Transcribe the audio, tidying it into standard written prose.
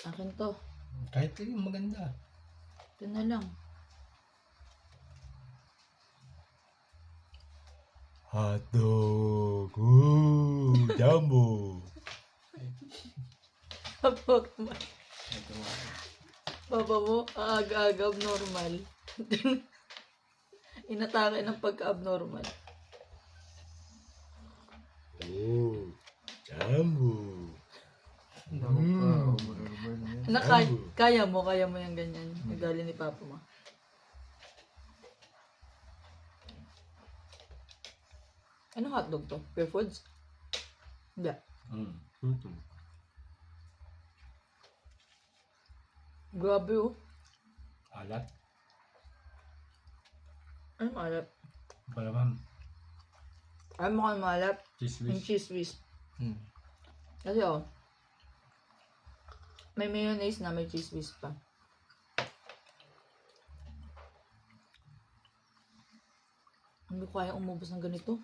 Akin to. Kahit yung maganda. Ito na lang. Hotdog. Jumbo. Kapag Papa mo, aga-aga abnormal. Inatake ng pagka-abnormal. Jumbo. Kaya mo yung ganyan. Nagali ni Papa mo. Anong hotdog to? Pure Foods? Hindi. Grabe oh. Alat. Ano malat? Palamam. Ayaw mo kang malat? Cheese Yung whiz. cheese whiz. Kasi oh, may mayonnaise na may cheese whiz pa. Hindi ko kaya umubos ng ganito.